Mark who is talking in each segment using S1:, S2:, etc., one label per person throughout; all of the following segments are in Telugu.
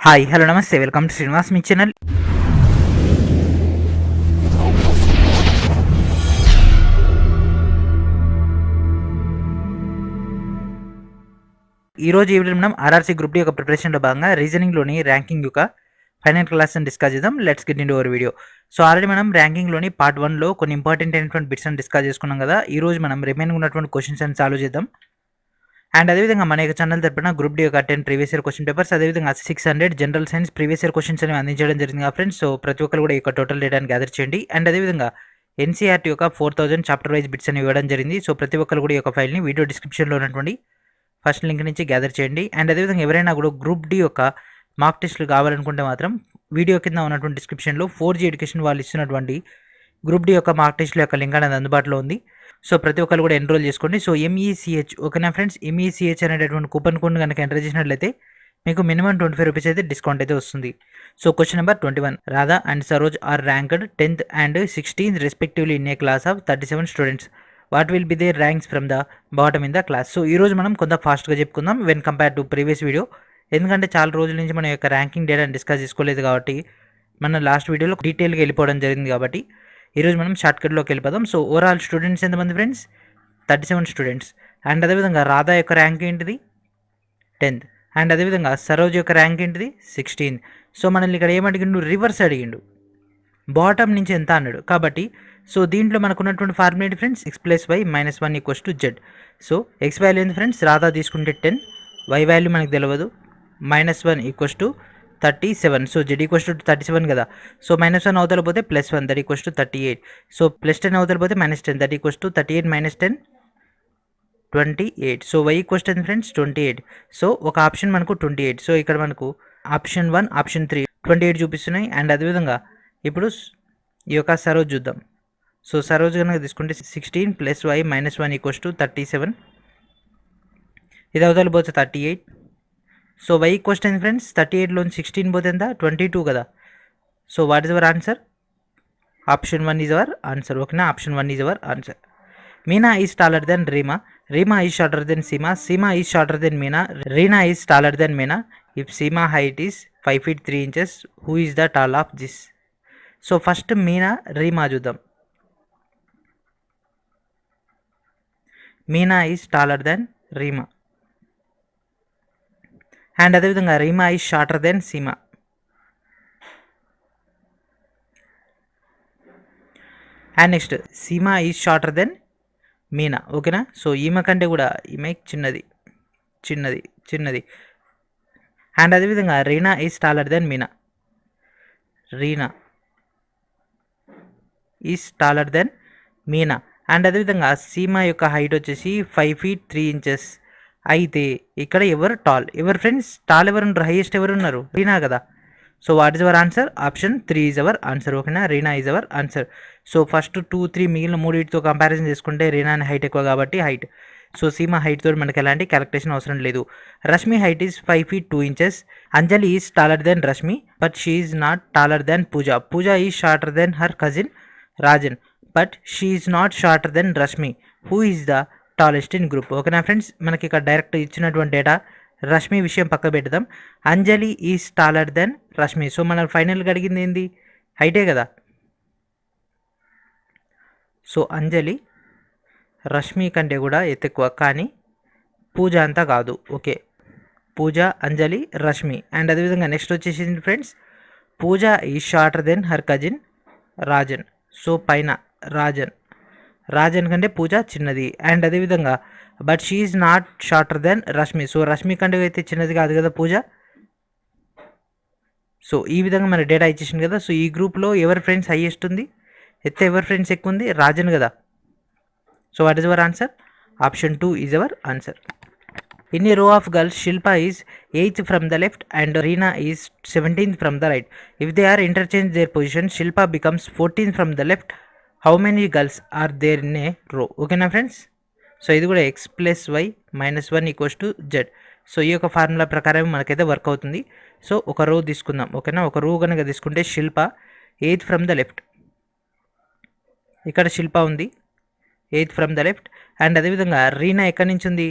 S1: హాయ్ హలో నమస్తే welcome to Srinivas me channel. ఈరోజు ఈ వీడియో మనం ఆర్ఆర్సీ గ్రూప్ డి యొక్క ప్రిపరేషన్లో భాగంగా రీజనింగ్లోని ర్యాంకింగ్ యొక్క ఫైనల్ క్లాస్ అని డిస్కస్ చేద్దాం. Let's get into hour video. So already మనం ర్యాంకింగ్లోని పార్ట్ 1లో కొన్ని ఇంపార్టెంట్ అయినటువంటి బిట్స్ అని డిస్కస్ చేసుకున్నాం కదా. ఈరోజు మనం రిమైనింగ్ ఉన్నటువంటి క్వశ్చన్స్ అని సాల్వ్ చేద్దాం. అండ్ అదేవిధంగా మన యొక్క ఛానల్ తరపున గ్రూప్ డి యొక్క 10 ప్రీవియస్ ఇయర్ క్వశ్చన్ పేపర్స్, అదేవిధంగా 600 general science previous year questions అనేవి అందించడం జరిగింది కదా ఫ్రెండ్స్. సో ప్రతి ఒక్కరు కూడా ఈ యొక్క టోటల్ డేటాని గ్యాదర్ చేయండి. అండ్ అదేవిధంగా ఎన్సీఆర్టీ యొక్క 4000 చాప్టర్ వైజ్ బిట్స్ అని ఇవ్వడం జరిగింది. సో ప్రతి ఒక్కరు కూడా ఈ యొక్క ఫైల్ని వీడియో డిస్క్రిప్షన్లో ఉన్నటువంటి ఫస్ట్ లింక్ నుంచి గ్యాదర్ చేయండి. అండ్ అదేవిధంగా ఎవరైనా కూడా గ్రూప్ డి యొక్క మార్క్ టెస్టులు కావాలనుకుంటే మాత్రం వీడియో కింద ఉన్నటువంటి డిస్క్రిప్షన్లో 4G ఎడ్యుకేషన్ వాళ్ళు ఇస్తున్నటువంటి గ్రూప్ డి యొక్క మార్క్ టెస్టుల యొక్క లింక్ అనేది అందుబాటులో ఉంది. సో ప్రతి ఒక్కరు కూడా ఎన్రోల్ చేసుకోండి. సో MECH ఓకేనా ఫ్రెండ్స్, MECH అనేటటువంటి కూపన్ కోడ్ కనుక ఎంటర్ చేసినట్లయితే మీకు మినిమం 25 రూపీస్ అయితే డిస్కౌంట్ అయితే వస్తుంది. So question number 21, Radha and Saroj are ranked 10th and 16th respectively in a class of 37 students. What will be their ranks from the bottom in the class. So ఈరోజు మనం కొంత ఫాస్ట్గా చెప్పుకుందాం when compare to previous video. ఎందుకంటే చాలా రోజుల నుంచి మన యొక్క ర్యాంకింగ్ డేటాని డిస్కస్ చేసుకోలేదు కాబట్టి, మన లాస్ట్ వీడియోలో డీటెయిల్గా వెళ్ళిపోవడం జరిగింది కాబట్టి ఈరోజు మనం షార్ట్కట్లోకి వెళ్ళిపోదాం. సో ఓవరాల్ స్టూడెంట్స్ ఎంతమంది ఫ్రెండ్స్? 37 స్టూడెంట్స్. అండ్ అదేవిధంగా రాధా యొక్క ర్యాంక్ ఏంటిది? 10th. అండ్ అదేవిధంగా సరోజ్ యొక్క ర్యాంక్ ఏంటిది? 16th. సో మనల్ని ఇక్కడ ఏమడిగిండు? రివర్స్ అడిగిండు, బాటమ్ నుంచి ఎంత అన్నాడు. కాబట్టి సో దీంట్లో మనకు ఉన్నటువంటి ఫార్ములా ఏంటి friends? x + y - 1 = z. So x value ఏంటి ఫ్రెండ్స్? రాధా తీసుకుంటే 10, y వాల్యూ మనకు తెలియదు, -1 = 37. సో z = 37 కదా. సో -1 అవతల పోతే +1 దట్ = 38. సో +10 అవతల పోతే -10 that = 38 - 10 28. So y = friends 28. So ఒక ఆప్షన్ మనకు 28. సో ఇక్కడ మనకు ఆప్షన్ 1 ఆప్షన్ 3 28 చూపిస్తున్నాయి. అండ్ అదేవిధంగా ఇప్పుడు ఈ యొక్క సరోజ్ చూద్దాం. సో సరోజ్ కనుక తీసుకుంటే 16 + y - 1 = 37. ఇది అవతల పోతే 38. సో y = ఫ్రెండ్స్ 38లో 16 పోతే ఎంత? 22 కదా. So what is our answer? Option 1 is our answer. ఓకేనా, option 1 is our answer. Meena is taller than Reema, Reema is shorter than Seema, Seema is shorter than Meena, Reena is taller than Meena. If Seema height is 5 feet 3 inches, who is the tall of this. So first Meena Reema చూద్దాం. Meena is taller than Reema, and అదేవిధంగా Reema is shorter than Seema. And next Seema is shorter than Meena. ఓకేనా, సో ఈమె కంటే కూడా ఈమె చిన్నది చిన్నది చిన్నది. అండ్ అదేవిధంగా Reena is taller than Meena, Reena is taller than Meena. And అదేవిధంగా సీమా యొక్క హైట్ వచ్చేసి 5 feet 3 inches. అయితే ఇక్కడ ఎవరు టాల్? ఎవరు ఫ్రెండ్స్ టాల్? ఎవరు ఉన్నారు? హైయెస్ట్ ఎవరు ఉన్నారు? రీనా కదా. So what is our answer? Option 3 is our answer. ఓకేనా, Reena is our answer. So first 2, 3 మిగిలిన మూడింటితో కంపారిజన్ చేసుకుంటే రీనా హైట్ ఎక్కువ కాబట్టి హైట్. సో సీమా హైట్ తోటి మనకి ఎలాంటి క్యాలిక్యులేషన్ అవసరం లేదు. Rashmi height is 5 feet 2 inches. Anjali is taller than Rashmi but she is not taller than Pooja. Pooja is shorter than her cousin Rajan but she is not shorter than Rashmi. Who is the tallest in group. ఓకేనా ఫ్రెండ్స్, మనకి ఇక్కడ డైరెక్ట్ ఇచ్చినటువంటి డేటా. రష్మి విషయం పక్క పెడదాం. Anjali is taller than Rashmi. So మనం ఫైనల్గా అడిగింది ఏంది? హైటే కదా. సో అంజలి రష్మి కంటే కూడా ఎత్తెక్కువ, కానీ పూజ అంతా కాదు. ఓకే, పూజ, అంజలి, రష్మి. అండ్ అదేవిధంగా నెక్స్ట్ వచ్చేసింది friends, Pooja is shorter than her cousin Rajan. So పైన రాజన్, రాజన్ కంటే పూజ చిన్నది. అండ్ అదేవిధంగా but she is not shorter than Rashmi. So Rashmi కంటే అయితే చిన్నది కాదు కదా పూజ. సో ఈ విధంగా మన డేటా ఇచ్చేసింది కదా. సో ఈ గ్రూప్లో ఎవరి ఫ్రెండ్స్ హైయెస్ట్ ఉంది? ఎత్తే ఎవరి ఫ్రెండ్స్ ఎక్కువ ఉంది? రాజన్ కదా. So what is our answer? Option 2 is our answer. In a row of girls, Shilpa is 8th from the left and Reena is 17th from the right. If they are interchange their position, Shilpa becomes 14th from the left. How many girls are there in a row. ఓకేనా ఫ్రెండ్స్, సో ఇది కూడా x + y - 1 = z. సో ఈ యొక్క ఫార్ములా ప్రకారం మనకైతే వర్క్ అవుతుంది. సో ఒక రో తీసుకుందాం. ఓకేనా, ఒక రో కనుక తీసుకుంటే శిల్ప 8th ఫ్రమ్ ద లెఫ్ట్, ఇక్కడ శిల్ప ఉంది 8th from the left. And అదేవిధంగా రీనా ఎక్కడి నుంచి ఉంది?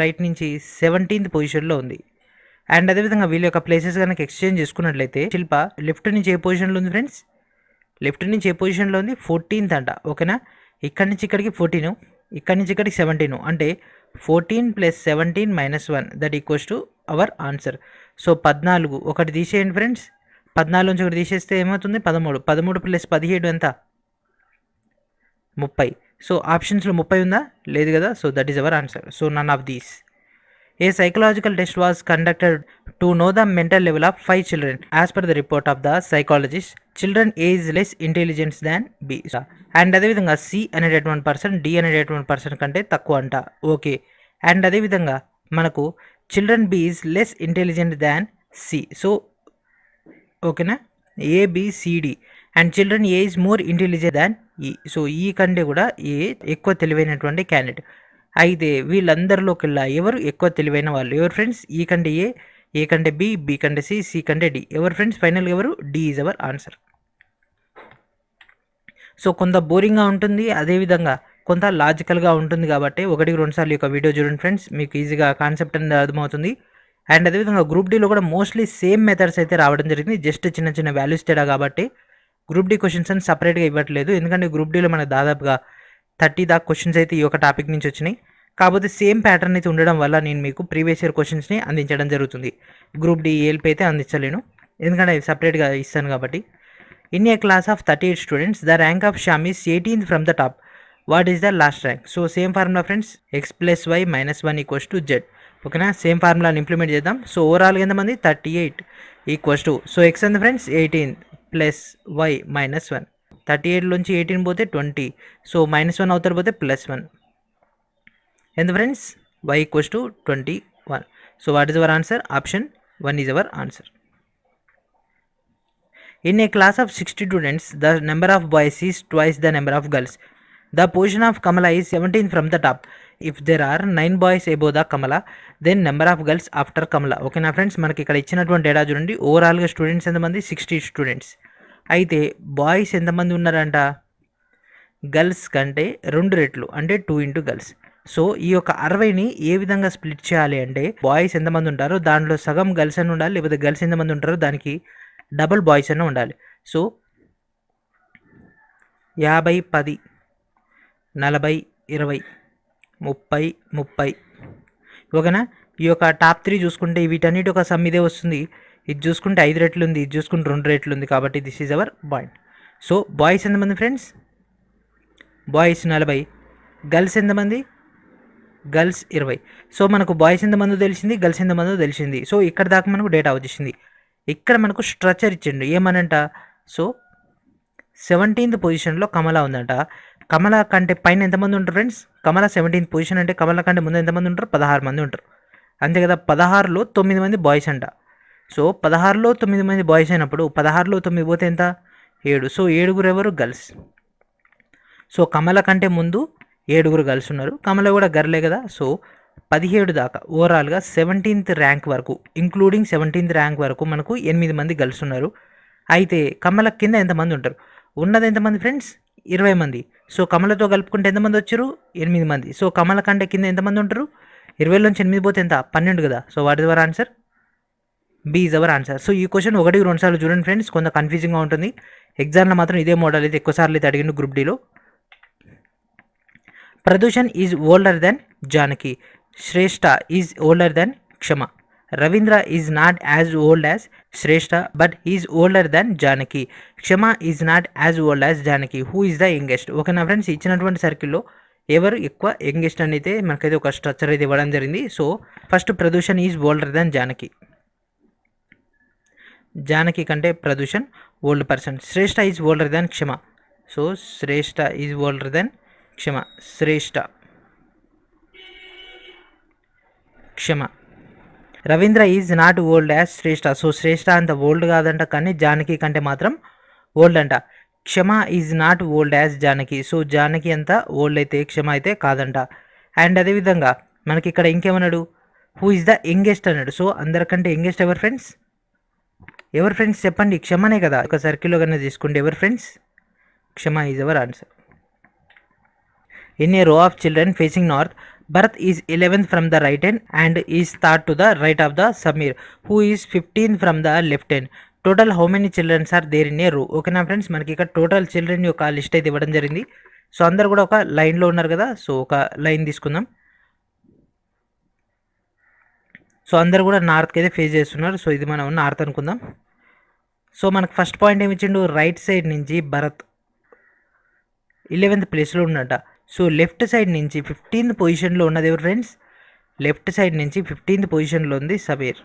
S1: రైట్ నుంచి 17th పొజిషన్లో ఉంది. అండ్ అదేవిధంగా వీళ్ళ యొక్క ప్లేసెస్ కనుక ఎక్స్చేంజ్ చేసుకున్నట్లయితే శిల్ప లెఫ్ట్ నుంచి ఏ పొజిషన్లో ఉంది ఫ్రెండ్స్, లెఫ్ట్ నుంచి ఏ పొజిషన్లో ఉంది 14th అంట. ఓకేనా, ఇక్కడి నుంచి ఇక్కడికి 14, ఇక్కడి నుంచి ఇక్కడికి 17, అంటే 14 + 17 - 1 that equals to our answer. So 14 ఒకటి తీసేయండి ఫ్రెండ్స్, 14 నుంచి ఒకటి తీసేస్తే ఏమవుతుంది 13, 13 + 17 ఎంత 30. సో ఆప్షన్స్లో 30 ఉందా, లేదు కదా. So that is our answer. So none of these. A psychological test was conducted to know the mental level of 5 children. As per the report of the psychologist, children age less intelligence than B. And అదేవిధంగా C అనేటటువంటి పర్సన్ D అనేటటువంటి పర్సన్ కంటే తక్కువ అంట. ఓకే, అండ్ అదేవిధంగా మనకు children B is less intelligent than C. So ఓకేనా, ABCD. And children A is more intelligent than E. So ఈ కంటే కూడా ఏ ఎక్కువ తెలివైనటువంటి క్యాండిడేట్. అయితే వీళ్ళందరిలోకెల్లా ఎవరు ఎక్కువ తెలివైన వాళ్ళు ఎవరు ఫ్రెండ్స్, ఈ కంటే ఏ కంటే బి కంటే సి కంటే డి. ఎవరు ఫ్రెండ్స్ ఫైనల్గా ఎవరు, D is our answer. So కొంత బోరింగ్గా ఉంటుంది, అదేవిధంగా కొంత లాజికల్గా ఉంటుంది కాబట్టి 1-2 సార్లు యొక్క వీడియో చూడండి ఫ్రెండ్స్, మీకు ఈజీగా కాన్సెప్ట్ అనేది అర్థమవుతుంది. అండ్ అదేవిధంగా గ్రూప్ డీలో కూడా మోస్ట్లీ సేమ్ మెథడ్స్ అయితే రావడం జరిగింది, జస్ట్ చిన్న చిన్న వాల్యూస్ తేడా కాబట్టి గ్రూప్ డి క్వశ్చన్స్ అని సపరేట్గా ఇవ్వట్లేదు. ఎందుకంటే గ్రూప్ డీలో మనకు దాదాపుగా 30 దాకా క్వశ్చన్స్ అయితే ఈ ఒక టాపిక్ నుంచి వచ్చినాయి. కాకపోతే సేమ్ ప్యాటర్న్ అయితే ఉండడం వల్ల నేను మీకు ప్రీవియస్ ఇయర్ క్వశ్చన్స్ని అందించడం జరుగుతుంది. గ్రూప్ డి ఏఎల్పి అయితే అందించలేను, ఎందుకంటే అవి సపరేట్గా ఇస్తాను కాబట్టి. In a class of 38 students the rank of Shyam is 18th from the top. What is the last rank? So same formula friends, x + y - 1 = z. ఓకేనా, సేమ్ ఫార్ములాని ఇంప్లిమెంట్ చేద్దాం. సో ఓవరాల్గా ఎంతమంది 38 ఈక్వల్స్ టు, సో x ఎంత ఫ్రెండ్స్ 18 + y - 1. 38 నుంచి 18 పోతే 20, సో -1 అవుతారు పోతే +1. ఎంత friends, y = 21. So what is our answer? Option 1 is our answer. In a class of 60 students, the number of boys is twice the number of girls. The position of Kamala is 17th from the top. If there are 9 boys above the Kamala, then number of girls after Kamala. ఓకేనా ఫ్రెండ్స్, మనకి ఇక్కడ ఇచ్చినటువంటి డేటా చూడండి. ఓవరాల్గా స్టూడెంట్స్ ఎంతమంది 60 స్టూడెంట్స్. అయితే బాయ్స్ ఎంతమంది ఉన్నారంట, గర్ల్స్ కంటే 2 రెట్లు, అంటే 2 × గర్ల్స్. సో ఈ యొక్క 60ని ఏ విధంగా స్ప్లిట్ చేయాలి అంటే, బాయ్స్ ఎంతమంది ఉంటారో దాంట్లో సగం గర్ల్స్ అని ఉండాలి, లేకపోతే గర్ల్స్ ఎంతమంది ఉంటారో దానికి డబుల్ బాయ్స్ అన్న ఉండాలి. సో 50 10 40 20 30 30. ఓకేనా, ఈ యొక్క టాప్ 3 చూసుకుంటే వీటన్నిటి ఒక సమ్ ఇదే వస్తుంది. ఇది చూసుకుంటే 5 రెట్లు ఉంది, ఇది చూసుకుంటే 2 రెట్లు ఉంది, కాబట్టి this is hour point. So boys ఎంతమంది ఫ్రెండ్స్, బాయ్స్ 40, గర్ల్స్ ఎంతమంది, గర్ల్స్ 20. సో మనకు బాయ్స్ ఎంతమందో తెలిసింది, గర్ల్స్ ఎంతమందో తెలిసింది. సో ఇక్కడ దాకా మనకు డేటా వచ్చేసింది. ఇక్కడ మనకు స్ట్రక్చర్ ఇచ్చిండు ఏమనంట, సో 17th పొజిషన్లో కమల ఉందంట. కమల కంటే పైన ఎంతమంది ఉంటారు ఫ్రెండ్స్, కమల 17th పొజిషన్ అంటే కమల కంటే ముందు ఎంతమంది ఉంటారు, 16 మంది ఉంటారు, అంతే కదా. 16లో 9 మంది బాయ్స్ అంట. సో 16లో 9 మంది బాయ్స్ అయినప్పుడు 16లో 9 పోతే ఎంత, 7. సో 7 ఎవరు, గర్ల్స్. సో కమల కంటే ముందు 7 గర్ల్స్ ఉన్నారు, కమల కూడా గర్లే కదా. సో 17 దాకా ఓవరాల్గా 17th ర్యాంక్ వరకు, ఇంక్లూడింగ్ 17th ర్యాంక్ వరకు మనకు 8 మంది గర్ల్స్ ఉన్నారు. అయితే కమల కింద ఎంతమంది ఉంటారు, ఉన్నది ఎంతమంది ఫ్రెండ్స్, 20 మంది. సో కమలతో కలుపుకుంటే ఎంతమంది వచ్చారు, 8 మంది. సో కమల కంటే కింద ఎంతమంది ఉంటారు, 20 నుంచి 8 పోతే ఎంత, 12 కదా. So what is our answer, B is our answer. So ఈ క్వశ్చన్ 1-2 సార్లు చూడండి ఫ్రెండ్స్, కొంత కన్ఫ్యూజింగ్గా ఉంటుంది. ఎగ్జామ్లో మాత్రం ఇదే మోడల్ అయితే ఎక్కువ సార్లు అయితే అడిగిండు గ్రూప్ డీలో. Pradushan is older than Janaki. Shreshtha is older than Kshama. Ravindra is not as old as Shreshtha but is older than Janaki. Kshama is not as old as Janaki. Who is the youngest? ఓకేనా ఫ్రెండ్స్, ఇచ్చినటువంటి సర్కిల్లో ఎవరు ఎక్కువ యంగెస్ట్ అని అయితే మనకైతే ఒక స్ట్రక్చర్ అయితే ఇవ్వడం జరిగింది. So first Pradushan is older than Janaki, Janaki కంటే Pradushan old person. Shreshtha is older than Kshama. So Shreshtha is older than Kshama, Shreshtha Kshama. Ravindra is not old as Shreshtha. So Shreshtha అంత ఓల్డ్ కాదంట, కానీ జానకి కంటే మాత్రం ఓల్డ్ అంట. క్షమ is not old as Janaki. So Janaki అంత ఓల్డ్ అయితే క్షమ అయితే కాదంట. అండ్ అదేవిధంగా మనకి ఇక్కడ ఇంకేమన్నాడు, హూ ఈజ్ ద యంగెస్ట్ అన్నాడు. సో అందరికంటే యంగెస్ట్ ఎవరు ఫ్రెండ్స్, ఎవరు ఫ్రెండ్స్ చెప్పండి, క్షమనే కదా. ఒక సర్కిల్లో కన్నా తీసుకుంటే ఎవరు friends, Kshama is our answer. In a row of children facing north, Bharat is 11th from the right hand and is third to the right of the Samir, who is 15th from the left hand. Total how many childrens are there in a row. ఓకేనా ఫ్రెండ్స్, మనకి ఇక్కడ టోటల్ చిల్డ్రన్ యొక్క లిస్ట్ అయితే ఇవ్వడం జరిగింది. సో అందరు కూడా ఒక లైన్లో ఉన్నారు కదా, సో ఒక లైన్ తీసుకుందాం. సో అందరు కూడా నార్త్కి అయితే ఫేస్ చేస్తున్నారు. సో ఇది మనం నార్త్ అనుకుందాం. సో మనకు ఫస్ట్ పాయింట్ ఏమి ఇచ్చిండు, రైట్ సైడ్ నుంచి భరత్ 11th ప్లేస్లో ఉన్నట. సో లెఫ్ట్ సైడ్ నుంచి 15th పొజిషన్లో ఉన్నది ఎవరు ఫ్రెండ్స్, లెఫ్ట్ సైడ్ నుంచి 15th పొజిషన్లో ఉంది సమీర్.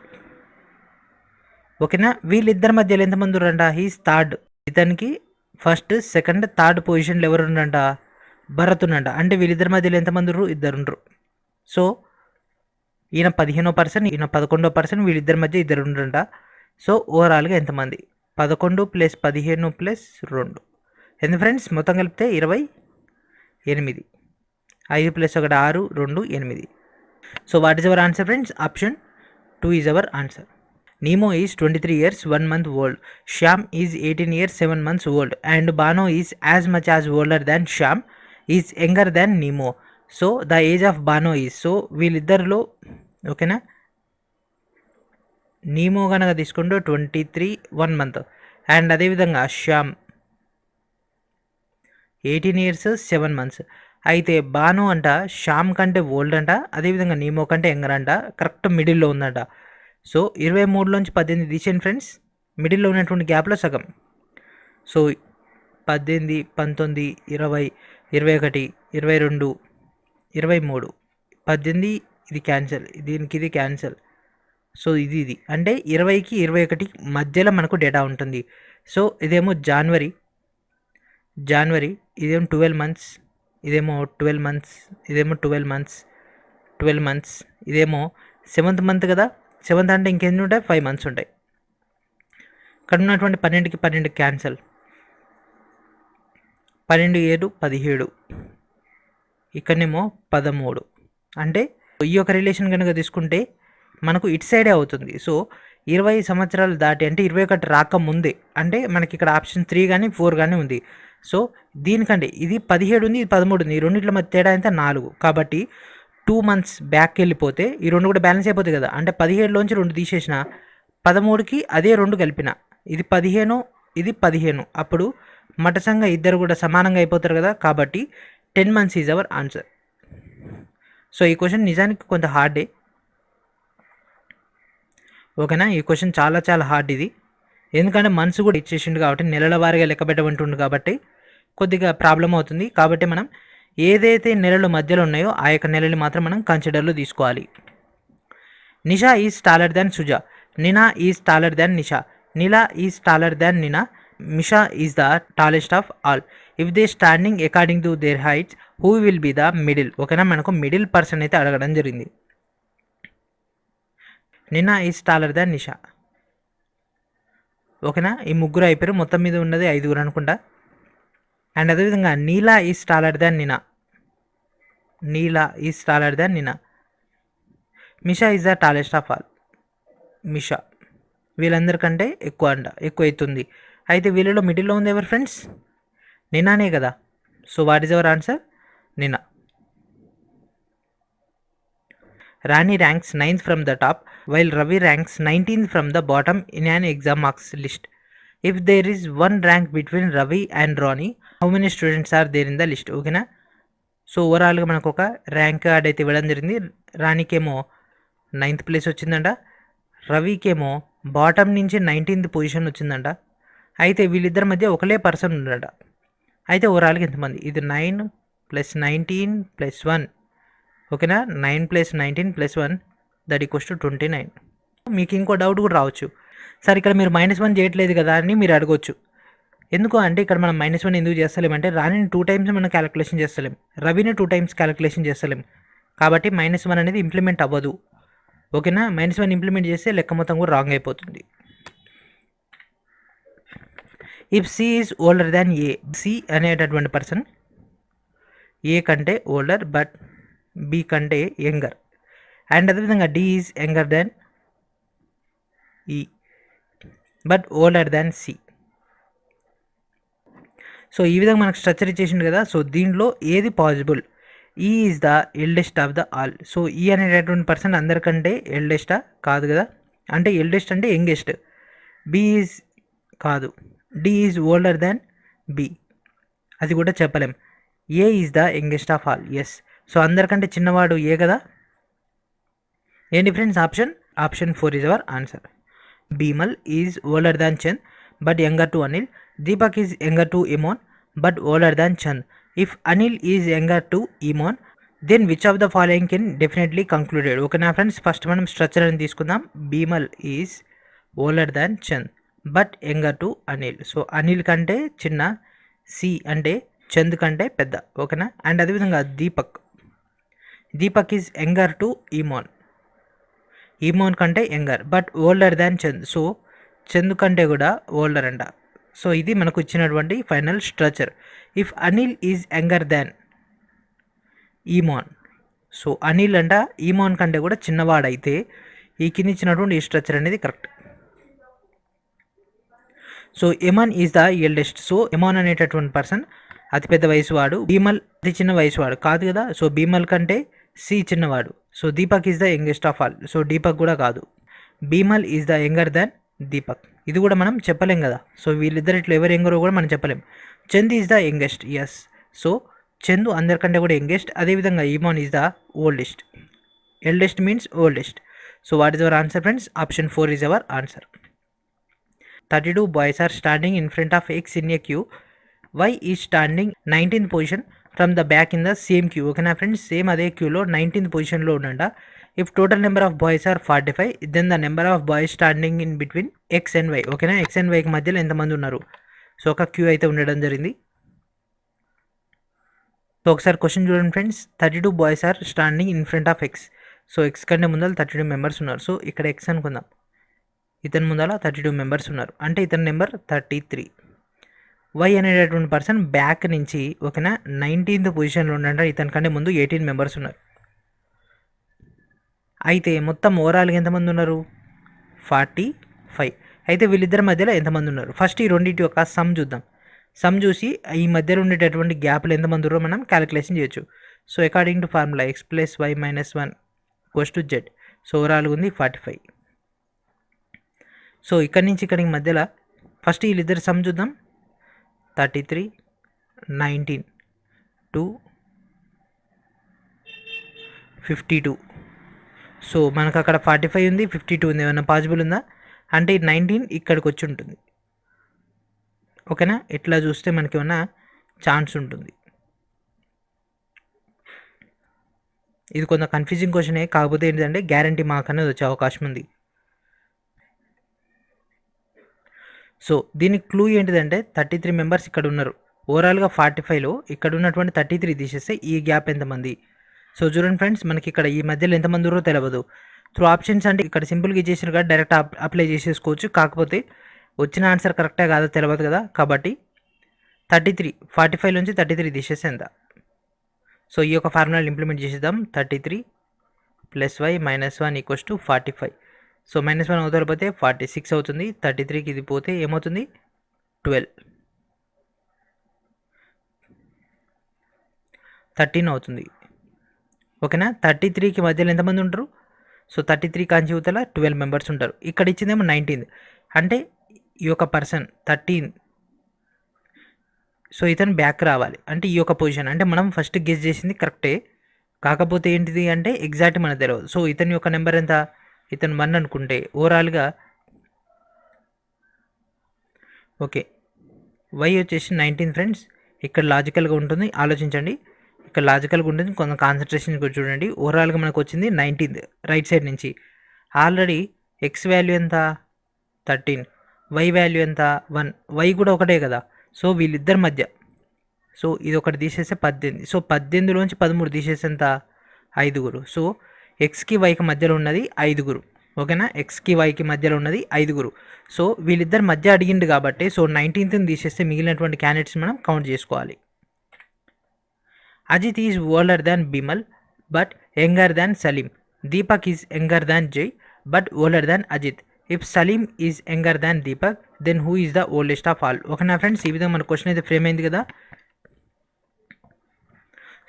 S1: ఓకేనా, వీళ్ళిద్దరి మధ్యలో ఎంతమంది ఉన్నారంట, హీస్ థర్డ్. ఇతనికి ఫస్ట్ సెకండ్ థర్డ్ పొజిషన్లో ఎవరు ఉన్నారంట, భరత్ ఉన్నంట. అంటే వీళ్ళిద్దరి మధ్యలో ఎంతమంది ఉన్నారు, ఇద్దరు ఉండరు. సో ఈయన 15వ పర్సన్, ఈయన 11వ పర్సన్, వీళ్ళిద్దరి మధ్య ఇద్దరు ఉండరంట. సో ఓవరాల్గా ఎంతమంది, 11 + 15 + 2 ఎంత ఫ్రెండ్స్, మొత్తం కలిపితే 28. 5 + 1 6, 2 8. So what is our answer friends, option 2 is our answer. Nemo is 23 years 1 month old. Shyam is 18 years 7 months old. And Bano is as much as older than Shyam, is younger than Nemo. So the age of Bano is, so వీళ్ళిద్దరిలో ఓకేనా, నీమో కనుక తీసుకుంటే 23 1 month, అండ్ అదేవిధంగా శ్యామ్ 18 years 7 months. అయితే బాను అంట శ్యామ్ కంటే ఓల్డ్ అంట, అదేవిధంగా నీమో కంటే యంగర్ అంట, కరెక్ట్ మిడిల్లో ఉందంట. సో 23లోంచి 18 తీసేయండి ఫ్రెండ్స్, మిడిల్లో ఉన్నటువంటి గ్యాప్లో సగం. సో 18 19 20 21 22 23 18, ఇది క్యాన్సల్, దీనికి ఇది క్యాన్సల్. సో ఇది అంటే 20కి 21 మధ్యలో మనకు డేటా ఉంటుంది. సో ఇదేమో జనవరి, ఇదేమో 12 months, ఇదేమో 12 months, ఇదేమో 12 months, ఇదేమో 7th month కదా. 7th అంటే ఇంకెన్ని ఉంటాయి, 5 months ఉంటాయి. ఇక్కడ ఉన్నటువంటి 12కి 12 క్యాన్సల్, 12 7 17, ఇక్కడనేమో 13. అంటే ఈ యొక్క రిలేషన్ కనుక తీసుకుంటే మనకు ఇటు సైడే అవుతుంది. సో 20 సంవత్సరాలు దాటి అంటే 21 రాకముందే, అంటే మనకి ఇక్కడ ఆప్షన్ 3 కానీ 4 కానీ ఉంది. సో దీనికంటే ఇది 17 ఉంది, ఇది 13 ఉంది, ఈ రెండింటిలో మధ్య తేడా అయితే 4. కాబట్టి 2 months బ్యాక్ వెళ్ళిపోతే ఈ రెండు కూడా బ్యాలెన్స్ అయిపోతాయి కదా. అంటే 17లోంచి 2 తీసేసిన 13కి అదే 2 కలిపిన, ఇది 15 ఇది 15, అప్పుడు మటసంగా ఇద్దరు కూడా సమానంగా అయిపోతారు కదా. కాబట్టి 10 months is our answer. So ఈ క్వశ్చన్ నిజానికి కొంత హార్డే. ఓకేనా, ఈ క్వశ్చన్ చాలా చాలా హార్డ్ ఇది, ఎందుకంటే మంత్స్ కూడా ఇచ్చేసిండు కాబట్టి నెలల వారీగా లెక్క పెట్టమంటుండు కాబట్టి కొద్దిగా ప్రాబ్లం అవుతుంది. కాబట్టి మనం ఏదైతే నెలలు మధ్యలో ఉన్నాయో ఆ యొక్క నెలని మాత్రం మనం కన్సిడర్లో తీసుకోవాలి. Nisha is taller than Suja, Nina is taller than Nisha, Neela is taller than Nina, Misha is the tallest of all. If they standing according to their heights, who will be the middle. ఓకేనా, మనకు మిడిల్ పర్సన్ అయితే అడగడం జరిగింది. Nina is taller than Nisha. ఓకేనా, ఈ ముగ్గురు అయిపోయారు, మొత్తం మీద ఉన్నది 5 అనుకుంటా. అండ్ అదేవిధంగా Neela is taller than Nina, Misha is the tallest of all. Misha వీళ్ళందరికంటే ఎక్కువ అవుతుంది. అయితే వీళ్ళలో మిడిల్లో ఉంది ఎవరు ఫ్రెండ్స్, నినానే కదా. So what is our answer, Nina. Rani ranks 9th from the top, while Ravi ranks 19th from the bottom in an exam marks list. If there is one rank between Ravi and Rani, how many students are there in the list? ఓకేనా, సో ఓవరాల్గా మనకు ఒక ర్యాంక్ కార్డ్ అయితే ఇవ్వడం జరిగింది. రాణికేమో 9th ప్లేస్ వచ్చిందంట, రవికేమో బాటమ్ నుంచి 19th పొజిషన్ వచ్చిందంట. అయితే వీళ్ళిద్దరి మధ్య ఒకలే పర్సన్ ఉన్నాడ. అయితే ఓవరాల్గా ఎంతమంది, ఇది 9 + 19 + 1. ఓకేనా, 9 + 19 + 1 దట్ ఈక్వల్స్ టు 29. మీకు ఇంకో డౌట్ కూడా రావచ్చు, సార్ ఇక్కడ మీరు -1 చేయట్లేదు కదా అని మీరు అడగవచ్చు. ఎందుకు అంటే ఇక్కడ మనం -1 ఎందుకు చేస్తలేమంటే రాణిని 2 times మనం క్యాలిక్యులేషన్ చేస్తలేం, రవిని 2 times క్యాలిక్యులేషన్ చేస్తలేం. కాబట్టి -1 అనేది ఇంప్లిమెంట్ అవ్వదు. ఓకేనా, -1 ఇంప్లిమెంట్ చేస్తే లెక్క మొత్తం కూడా రాంగ్ అయిపోతుంది. If C is older than A, C అనేటటువంటి పర్సన్ ఏ కంటే ఓల్డర్ బట్ బి కంటే యంగర్, అండ్ అదేవిధంగా D is younger than E but older than C. So ఈ విధంగా మనకు స్ట్రక్చర్ ఇచ్చేసింది కదా. సో దీనిలో ఏది పాసిబుల్, ఈ is the eldest of the all. So ఈ అనేటటువంటి పర్సన్ అందరికంటే ఎల్డెస్టా? కాదు కదా. అంటే ఎల్డెస్ట్ అంటే యంగెస్ట్. బి ఈజ్ కాదు. D is older than B, అది కూడా చెప్పలేం. A is the youngest of all. Yes. So అందరికంటే చిన్నవాడు ఏ కదా. ఏంటి friends option? Option 4 is our answer. Bimal is older than Chand but younger to Anil. Deepak is younger to Imon but older than Chand. If Anil is younger to Imon, then which of the following can definitely concluded? Okay na friends, first మనం స్ట్రక్చర్ అని తీసుకుందాం. Bimal is older than Chand but younger to Anil. So Anil కంటే చిన్న, సి అంటే చంద్ కంటే పెద్ద. ఓకేనా. అండ్ అదేవిధంగా Deepak is younger to Emon. Emon కంటే younger but older than Chand. So Chand కంటే కూడా ఓల్డర్ అంట. సో ఇది మనకు ఇచ్చినటువంటి final structure. If Anil is younger than Emon, so Anil అంట ఈమోన్ కంటే కూడా చిన్నవాడైతే ఈ కింద ఇచ్చినటువంటి ఈ స్ట్రక్చర్ అనేది correct. So Emon is the eldest. So Emon అనేటటువంటి పర్సన్ అతిపెద్ద వయసు వాడు. భీమల్ అతి చిన్న వయసు వాడు కాదు కదా. సో భీమల్ కంటే సి చిన్నవాడు. So Deepak is the youngest of all. So Deepak కూడా కాదు. Bimal is the younger than Deepak, ఇది కూడా మనం చెప్పలేం కదా. సో వీళ్ళిద్దరిట్లో ఎవరు యంగరో కూడా మనం చెప్పలేం. Chand is the youngest. Yes. So Chandu అందరికంటే కూడా యంగెస్ట్. అదేవిధంగా Iman is the oldest. Eldest means oldest. So what is our answer friends? Option 4 is our answer. 32 boys are standing in front of X in a queue. Y is standing 19th position from the back in the same queue. ఓకేనా ఫ్రెండ్స్, సేమ్ అదే క్యూలో 19th పొజిషన్లో ఉండంట. If total number of boys are 45, then the number of boys standing in between X and Y. ఓకేనా, X and Yకి మధ్యలో ఎంతమంది ఉన్నారు? సో ఒక క్యూ అయితే ఉండడం జరిగింది. సో ఒకసారి క్వశ్చన్ చూడండి friends. 32 boys are standing in front of X. So X కంటే ముందర 32 మెంబర్స్ ఉన్నారు. సో ఇక్కడ X అనుకుందాం, ఇతని ముందర 32 మెంబర్స్ ఉన్నారు, అంటే ఇతని నెంబర్ 33. వై అనేటటువంటి పర్సన్ బ్యాక్ నుంచి ఓకేనా 19th పొజిషన్లో ఉండంటే ఇతని కంటే ముందు 18 మెంబర్స్ ఉన్నారు. అయితే మొత్తం ఓవరాల్గా ఎంతమంది ఉన్నారు? 45. అయితే వీళ్ళిద్దరి మధ్యలో ఎంతమంది ఉన్నారు? ఫస్ట్ ఈ రెండింటి యొక్క సమ్ చూద్దాం. సమ్ చూసి ఈ మధ్యలో ఉండేటటువంటి గ్యాప్లు ఎంతమంది ఉన్నారో మనం క్యాలిక్యులేషన్ చేయొచ్చు. So according to formula X + Y - 1 = Z. So ఓవరాల్గా ఉంది 45. సో ఇక్కడి నుంచి ఇక్కడికి మధ్యలో ఫస్ట్ వీళ్ళిద్దరు సమ్ చూద్దాం. 33, 19 to 52. సో మనకు అక్కడ 45 ఉంది, 52 ఉంది. ఏమన్నా పాసిబుల్ ఉందా? అంటే 19 ఇక్కడికి వచ్చి ఉంటుంది. ఓకేనా, ఇట్లా చూస్తే మనకి ఏమన్నా ఛాన్స్ ఉంటుంది. ఇది కొంత కన్ఫ్యూజింగ్ క్వశ్చనే, కాకపోతే ఏంటంటే గ్యారంటీ మార్క్ అనేది వచ్చే అవకాశం ఉంది. సో దీనికి క్లూ ఏంటిదంటే 33 మెంబర్స్ ఇక్కడ ఉన్నారు. ఓవరాల్గా 45లో ఇక్కడ ఉన్నటువంటి 33 తీసేస్తే ఈ గ్యాప్ ఎంతమంది? సో చూడండి ఫ్రెండ్స్, మనకి ఇక్కడ ఈ మధ్యలో ఎంతమంది ఉన్నారో తెలియదు. త్రూ ఆప్షన్స్ అంటే ఇక్కడ సింపుల్గా ఇచ్చేసిన కదా, డైరెక్ట్ అప్లై చేసేసుకోవచ్చు. కాకపోతే వచ్చిన ఆన్సర్ కరెక్టే కాదో తెలియదు కదా, కాబట్టి 33 45 నుంచి 33 తీసేస్తే ఎంత? సో ఈ యొక్క ఫార్ములాని ఇంప్లిమెంట్ చేసేద్దాం. 33 + y - 1 = 45. సో -1 అవతల పోతే 46 అవుతుంది. 33కి ఇది పోతే ఏమవుతుంది? 12, 13 అవుతుంది. ఓకేనా, 33కి మధ్యలో ఎంతమంది ఉంటారు? సో 33 కాంచి యువతల 12 మెంబర్స్ ఉంటారు. ఇక్కడ ఇచ్చిందేమో 19, అంటే ఈ యొక్క పర్సన్ 13. సో ఇతను బ్యాక్ రావాలి, అంటే ఈ యొక్క పొజిషన్. అంటే మనం ఫస్ట్ గెస్ చేసింది కరెక్టే, కాకపోతే ఏంటిది అంటే ఎగ్జాక్ట్ మనకు తెలియదు. సో ఇతని యొక్క నెంబర్ ఎంత? ఇతను 1 అనుకుంటే ఓవరాల్గా ఓకే వై వచ్చేసి 19 ఫ్రెండ్స్. ఇక్కడ లాజికల్గా ఉంటుంది, ఆలోచించండి. ఇక్కడ లాజికల్గా ఉంటుంది, కొంత కాన్సన్ట్రేషన్ కూడా చూడండి. ఓవరాల్గా మనకు వచ్చింది 19th రైట్ సైడ్ నుంచి. ఆల్రెడీ ఎక్స్ వాల్యూ ఎంత? 13. వై వాల్యూ ఎంత? 1. వై కూడా ఒకటే కదా. సో వీళ్ళిద్దరి మధ్య, సో ఇది ఒకటి తీసేస్తే 18. సో 18లోంచి 13 తీసేస్తే ఎంత? 5. సో ఎక్స్కి వైకి మధ్యలో ఉన్నది 5. ఓకేనా, ఎక్స్కి వైకి మధ్యలో ఉన్నది 5. సో వీళ్ళిద్దరి మధ్య అడిగిండు కాబట్టి సో 19th తీసేస్తే మిగిలినటువంటి క్యాండిడేట్స్ మనం కౌంట్ చేసుకోవాలి. Ajit is older than Bimal but younger than Salim. Deepak is younger than Jai but older than Ajit. If Salim is younger than Deepak then who is the oldest of all. ఓకేనా ఫ్రెండ్స్, ఈ విధంగా మన క్వశ్చన్ అయితే ఫ్రేమ్ అయింది కదా.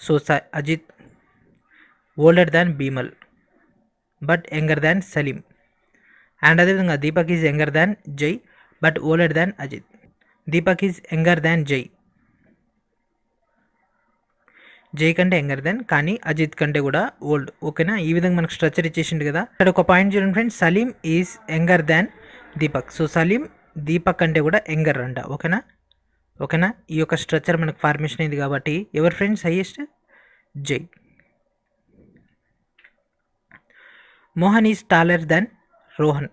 S1: So Ajit older than Bimal but younger than Salim. And అదేవిధంగా Deepak is younger than Jai but older than Ajit. Deepak is younger than జై, జై కంటే యంగర్ దెన్ కానీ అజిత్ కంటే కూడా ఓల్డ్. ఓకేనా, ఈ విధంగా మనకు స్ట్రక్చర్ ఇచ్చేసింది కదా. ఇక్కడ ఒక పాయింట్ చూడండి friends, Salim is younger than Deepak. So Salim Deepak కంటే కూడా యంగర్ అంట. ఓకేనా, ఈ యొక్క స్ట్రక్చర్ మనకు ఫార్మేషన్ అయింది కాబట్టి ఎవరు ఫ్రెండ్స్ హైయెస్ట్? జై. Mohan is taller than Rohan.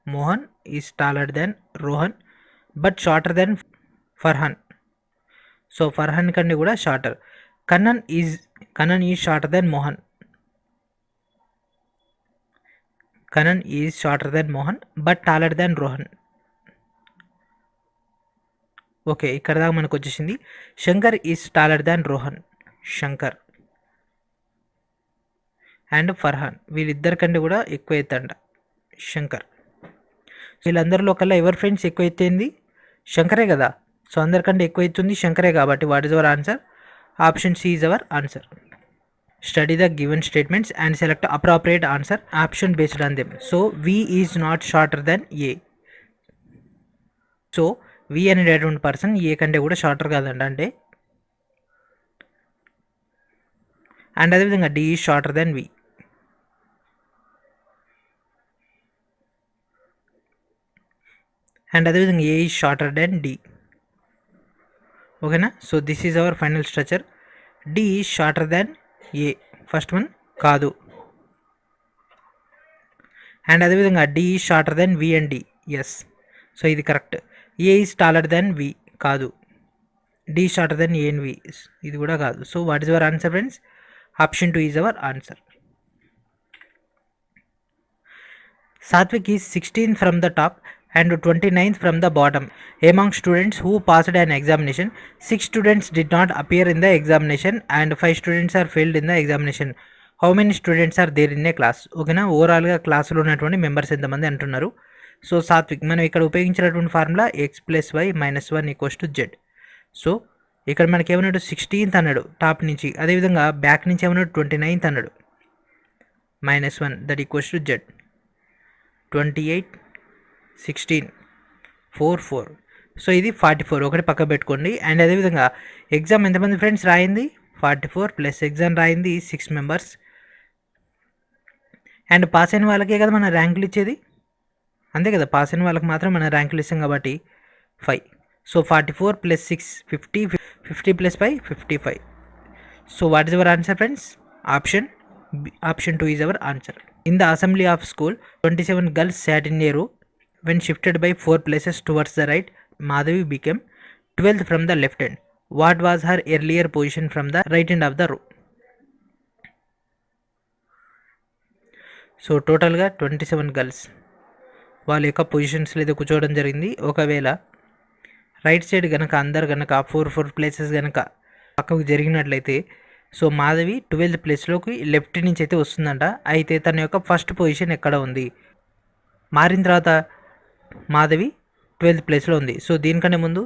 S1: Mohan is taller than Rohan but shorter than Farhan. So Farhan కంటే కూడా shorter. Kannan is shorter than Mohan. Kannan is shorter than Mohan but taller than Rohan. Okay, ఇక్కడ దాకా మనకు వచ్చేసింది. Shankar is taller than Rohan. Shankar and Farhan వీళ్ళిద్దరి కంటే కూడా ఎక్కువ ఎత్తంట శంకర్. వీళ్ళందరిలో కల్లా ఎవరు ఫ్రెండ్స్ ఎక్కువ ఎత్తైంది? శంకరే కదా. సో అందరికంటే ఎక్కువ ఎత్తుంది శంకరే కాబట్టి what is our answer? Option C is our answer. Study the given statements and select appropriate answer option based on them. So V is not shorter than A. So V అనేటటువంటి పర్సన్ ఏ కంటే కూడా షార్టర్ కాదంట అంటే. అండ్ అదేవిధంగా D is shorter than V. And అదేవిధంగా A is shorter than D. ఓకేనా, so this is our final structure. D is shorter than A, first one కాదు. అండ్ అదేవిధంగా D is shorter than V and D, yes. So ఇది correct. A is taller than V కాదు. D shorter than A and V, ఇది కూడా కాదు. So what is our answer friends? Option 2 is our answer. Satvik is 16th from the top and 29th from the bottom among students who passed an examination. 6 students did not appear in the examination and 5 students are failed in the examination. How many students are there in a class? ఓకేనా, ఓవరాల్గా క్లాసులో ఉన్నటువంటి మెంబర్స్ ఎంతమంది అంటున్నారు. సో సాత్విక్ మనం ఇక్కడ ఉపయోగించినటువంటి ఫార్ములా x+y - 1 = z. సో ఇక్కడ మనకి ఏమన్నాడు? 16th అన్నాడు టాప్ నుంచి. అదేవిధంగా బ్యాక్ నుంచి ఏమన్నాడు? 29th అన్నాడు. -1 that equals to z. 28, 16, 4, 4. So ఇది 44 ఒకటి పక్క పెట్టుకోండి. అండ్ అదేవిధంగా ఎగ్జామ్ ఎంతమంది ఫ్రెండ్స్ రాయింది? 44 ప్లస్ ఎగ్జామ్ రాయింది 6 మెంబర్స్. అండ్ పాస్ అయిన వాళ్ళకే కదా మన ర్యాంకులు ఇచ్చేది, అంతే కదా. పాస్ అయిన వాళ్ళకి మాత్రం మన ర్యాంకులు ఇస్తాం కాబట్టి 5. So 44 + 6 50, 50 + 5 55. So what is our answer friends? Option 2 is our answer. In the assembly of school, 27 girls sat in a row. When shifted by 4 places towards the right, Madhavi became 12th from the left end. What was her earlier position from the right end of the row? So టోటల్గా 27 గర్ల్స్ వాళ్ళ యొక్క పొజిషన్స్లో అయితే కూర్చోవడం జరిగింది. ఒకవేళ రైట్ సైడ్ కనుక అందరు కనుక 4 ప్లేసెస్ కనుక పక్కకు జరిగినట్లయితే సో మాధవి 12th ప్లేస్లోకి లెఫ్ట్ నుంచి అయితే వస్తుందంట. అయితే తన యొక్క ఫస్ట్ పొజిషన్ ఎక్కడ ఉంది? మారిన తర్వాత మాధవి 12th ప్లేస్లో ఉంది. సో దీనికంటే ముందు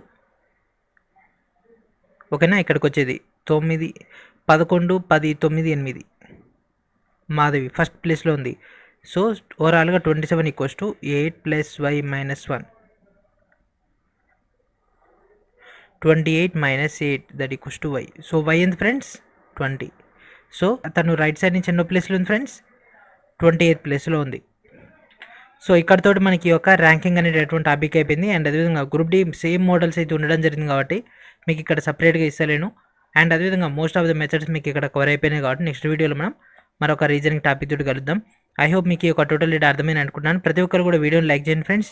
S1: ఓకేనా, ఇక్కడికి వచ్చేది 9, 11, 10, 9, 8 మాధవి ఫస్ట్ ప్లేస్లో ఉంది. సో ఓవరాల్గా 27 = 8 + y - 1. 28 - 8 that equals to y. So y ఎంత ఫ్రెండ్స్? 20. సో తను రైట్ సైడ్ నుంచి ఎన్నో ప్లేస్లో ఉంది ఫ్రెండ్స్? 28th ప్లేస్లో ఉంది. సో ఇక్కడతోటి మనకి యొక్క ర్యాంకింగ్ అనేటటువంటి టాపిక్ అయిపోయింది. అండ్ అదేవిధంగా గ్రూప్ డి సేమ్ మోడల్స్ అయితే ఉండడం జరిగింది కాబట్టి మీకు ఇక్కడ సపరేట్గా ఇస్తలేను. అండ్ అదేవిధంగా మోస్ట్ ఆఫ్ ద మెథడ్స్ మీకు ఇక్కడ కవర్ అయిపోయినాయి కాబట్టి నెక్స్ట్ వీడియోలో మనం మరొక రీజనింగ్ టాపిక్ తోటి కలుద్దాం. ఐ హోప్ మీకు ఈ యొక్క టోటల్ డేటా అర్థమైంది అనుకుంటున్నాను. ప్రతి ఒక్కరు కూడా వీడియోని లైక్ చేయండి ఫ్రెండ్స్,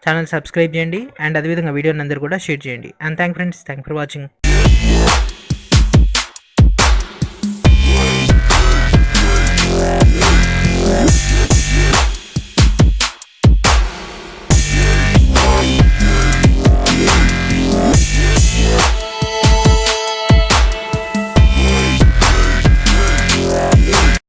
S1: ఛానల్ సబ్స్క్రైబ్ చేయండి. అండ్ అదేవిధంగా వీడియోని అందరూ కూడా షేర్ చేయండి. And thank for watching.
S2: Yeah.